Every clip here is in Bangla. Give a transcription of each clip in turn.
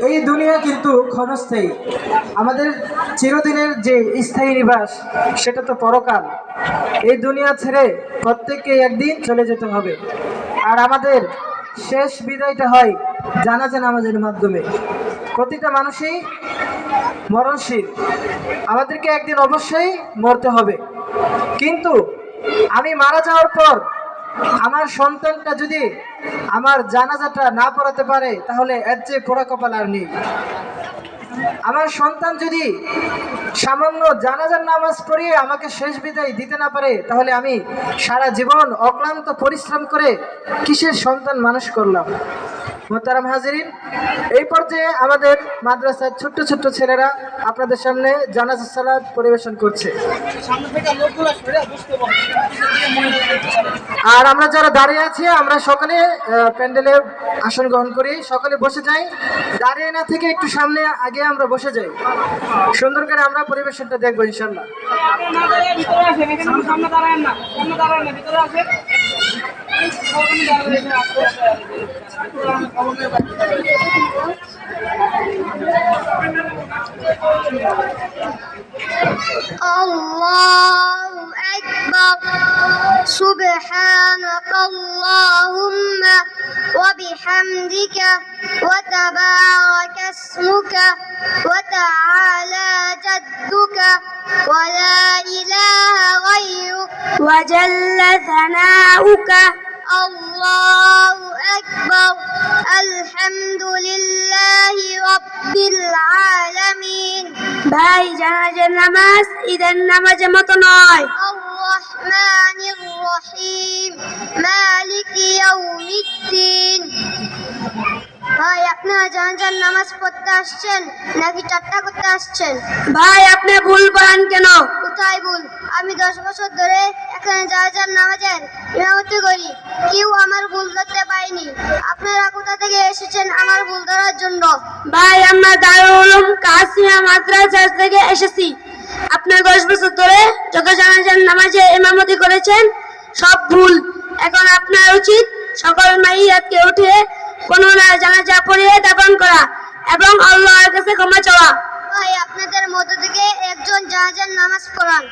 এই দুনিয়া কিন্তু ক্ষণস্থায়ী, আমাদের চিরদিনের যে স্থায়ী নিবাস সেটা তো পরকাল। এই দুনিয়া ছেড়ে প্রত্যেককে একদিন চলে যেতে হবে, আর আমাদের শেষ বিদায়টা হয় জানাজা নামাজের মাধ্যমে। প্রতিটা মানুষই মরণশীল, আমাদেরকে একদিন অবশ্যই মরতে হবে। কিন্তু আমি মারা যাওয়ার পর আমার সন্তানটা যদি আমার জানাজাটা না পড়াতে পারে, তাহলে এর চেয়ে পোড়া কপাল আর নেই। আমার সন্তান যদি সামান্য জানাজার নামাজ পড়িয়ে আমাকে শেষ বিদায় দিতে না পারে, তাহলে আমি সারা জীবন অক্লান্ত পরিশ্রম করে কিসের সন্তান মানুষ করলাম? মোহতারাম হাজিরিন, এই পর্যায়ে আমাদের মাদ্রাসার ছোট্ট ছোট্ট ছেলেরা আপনাদের সামনে জানাজা সালাত পরিবেশন করছে। আর আমরা যারা দাঁড়িয়ে আছি, আমরা সকলে প্যান্ডেলে আসন গ্রহণ করি, সকলে বসে যাই। দাঁড়িয়ে না থেকে একটু সামনে আগে আমরা বসে যাই, সুন্দর করে আমরা পরিবেশনটা দেখবো ইনশাল্লাহ। الله أكبر سبحانك اللهم وبحمدك وتبارك اسمك وتعالى جدك ولا إله غيرك وجل ثناؤك الله أكبر الحمد لله رب العالمين ভাই জানাজার নামাজ ঈদের নামাজের মতো নয়। الرحمن الرحيم مالك يوم الدين ভাই আপনারা জানাজার নামাজ পড়তে আসছেন নাকি ঠাট্টা করতে আসছেন? ভাই আপনি ভুল বলেন কেন? কোথায় ভুল? আমি 10 বছর ধরে এখানে জানাজার নামাজের ইমামতি করি, কেউ আমার ভুল ধরতে পারেনি। আপনারা কোথা থেকে এসেছেন আমার ভুল ধরার জন্য? ভাই আমরা দারুল উলুম কাসিয়া মাদ্রাসা থেকে এসেছি। আপনি 10 বছর ধরে যত জানাজার নামাজে ইমামতি করেছেন সব ভুল। এখন আপনার উচিত সকল মাইয়াতকে উঠিয়ে পুনরায় জানাজা পড়িয়ে দাফন করা এবং আল্লাহর কাছে ক্ষমা চাওয়া। ভাই আপনাদের মধ্য থেকে একজন জানাজার নামাজ পড়ান।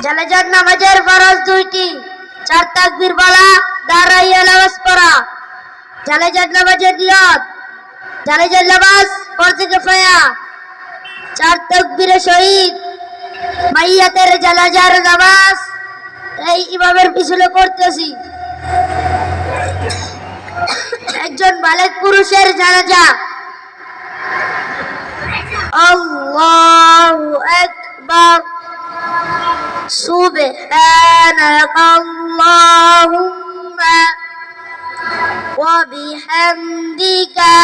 জানাজার নামাজের ফরজ 2টি, 4 তাকবীর বলা, দাঁড়াইয়া নামাজ পড়া। জানাজার নামাজের নিয়ত: জানাজার নামাজ ফরজে কিফায়া, 4 তাকবীরে শহীদ মাইয়াতের জানাজার নামাজ এই ইমামের পিছনে পড়তেছি। একজন বালেগ পুরুষের জানাজা: আল্লাহু আকবার সুবহানাল্লাহুম্মা ওয়া বিহামদিকা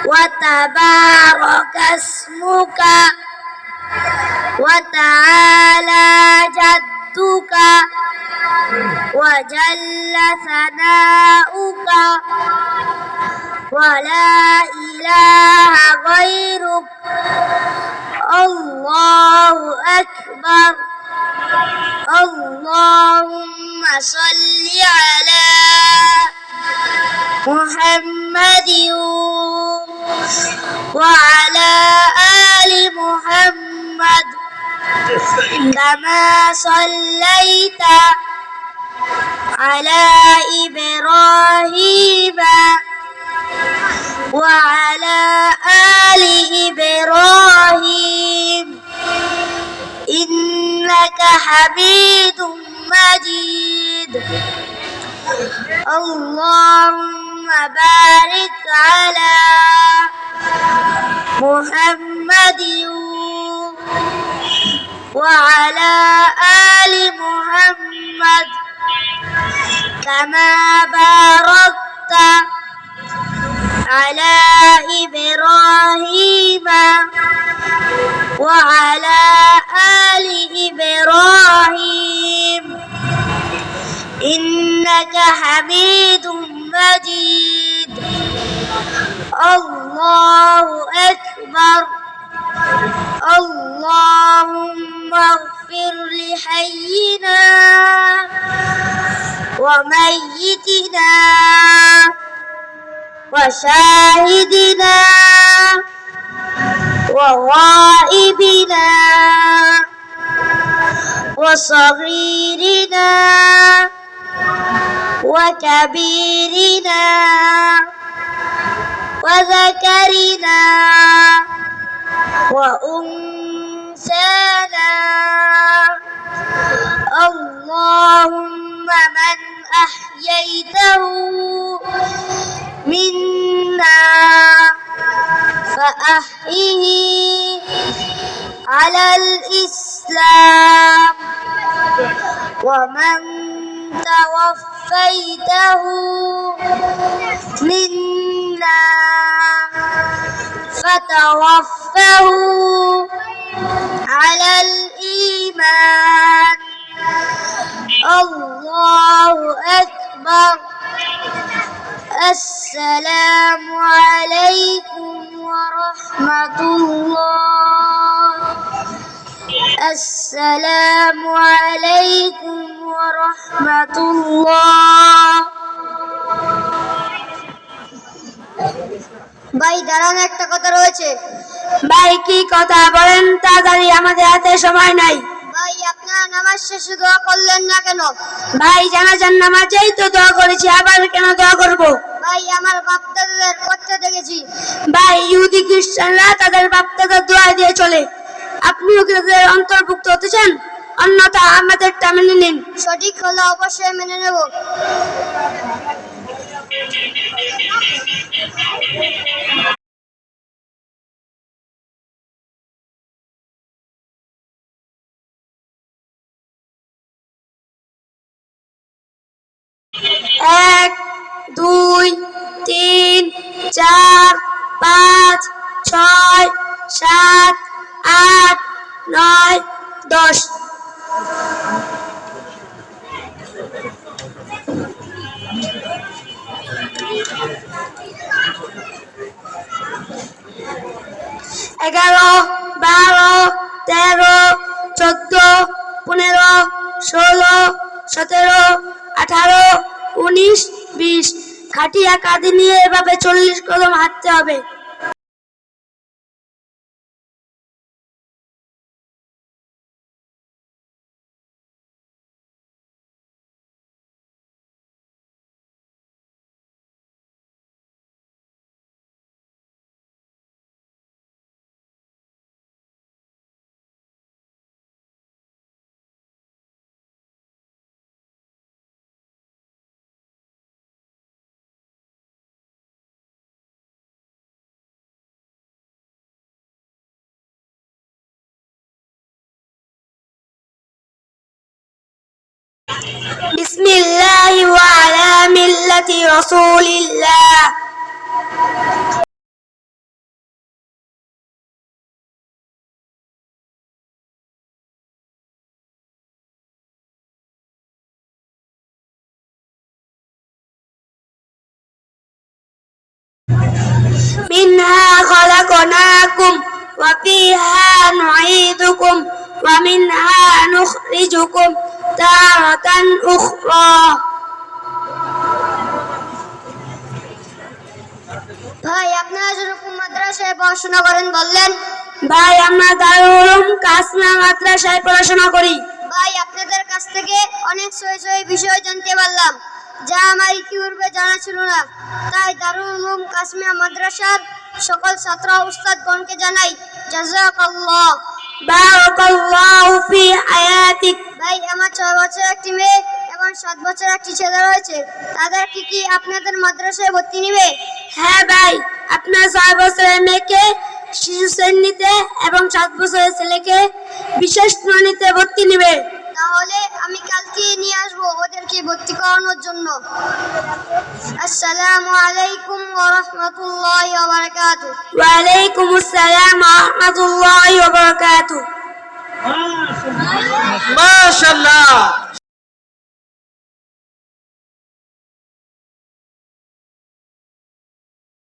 ওয়া তাবারাকা ইসমুকা ওয়া তাআলা জাদ্দুকা ওয়া জাল্লা সানাউকা ওয়া লা ইলাহা গায়রুক আল্লাহু আকবার আল্লাহুম্মা সাল্লি আলা মুহাম্মাদিন ওয়া আলা আলি মুহাম্মাদ কামা সাল্লাইতা আলা ইব্রাহিম ওয়া আলা আলি ইব্রাহিম ইন্নাকা হামিদুম মাজিদ আল্লাহুম্মা বারিক আলা মুহাম্মাদিন ওয়া আলা আলি মুহাম্মাদ কামা বারাকতা আলা ইব্রাহিম ওয়া আলা আলি ইব্রাহিম ইন্নাকা হামিদুম মাজিদ আল্লাহু আকবার اللهم اغفر لحينا وميتنا وشاهدنا وغائبنا وصغيرنا وكبيرنا وذكرنا وأنثانا اللهم من أحييته منا فأحيه على الإسلام ومن توفيته منا فتوفه على الإيمان الله أكبر السلام عليكم ورحمة الله السلام عليكم ورحمة الله ভাই দাঁড়ান, একটা কথা রয়েছে। ভাই কি কথা বলেন তাড়াতাড়ি, আমাদের হাতে সময় নাই। ভাই আপনারা নামাজ শেষে দোয়া করলেন না কেন? ভাই জানাজার নামাজেই তো দোয়া করেছি, আবার কেন দোয়া করব? ভাই আমার বাপ দাদাদের করতে দেখেছি। ভাই ইহুদি খ্রিস্টানরা তাদের বাপ-দাদার দোয়া দিয়ে চলে, আপনিও কি তাদের অন্তর্ভুক্ত হতে চান? অন্যথা আমাদেরটা মেনে নিন। সঠিক হলে অবশ্যই মেনে নেব। এক, দুই, তিন, চার, পাঁচ, ছয়, সাত, আট, নয়, 10। এগারো, 12, 13, 14, 15, 16, 17, 18, 19, 20। খাটিয়া কাঁধে নিয়ে এভাবে 40 কদম হাঁটতে হবে। বিসমিল্লাহি ওয়া আলা মিল্লাতি রাসূলিল্লাহ। منها خلقناكم وفيها نعيدكم ومنها نخرجكم تارة أخرى। ভাই আপনারা যেরকম মাদ্রাসায় পড়াশোনা করেন বললেন, ভাই আমরা দারুল উলুম কাসমিয়া মাদ্রাসায় পড়াশোনা করি। ভাই আপনাদের কাছ থেকে অনেক সহি বিষয় জানতে পারলাম, যা আমার ইতিপূর্বে জানা ছিল না। তাই দারুল উলুম কাসমিয়া মাদ্রাসার সকল ছাত্র উস্তাদগণকে জানাই জাযাকাল্লাহ। বারাকাল্লাহু ফি হায়াতিক। ভাই আমার 6 বছর একটি মেয়ে এবং 7 বছর একটি ছেলে রয়েছে, তাদের কি আপনাদের মাদ্রাসায় ভর্তি নিবে? হ্যাঁ ভাই, আপনার 6 বছরের মেয়েকে শিশু শ্রেণীতে এবং 7 বছরের ছেলেকে বিশেষ শ্রেণীতে ভর্তি নিবে। তাহলে আমি কালকে নিয়ে আসবো ওদেরকে ভর্তি করানোর জন্য। আসসালামু আলাইকুম ওয়া রাহমাতুল্লাহি ওয়া বারাকাতুহু। ওয়া আলাইকুমুস সালাম ওয়া রাহমাতুল্লাহি ওয়া বারাকাতুহু। মাশাআল্লাহ।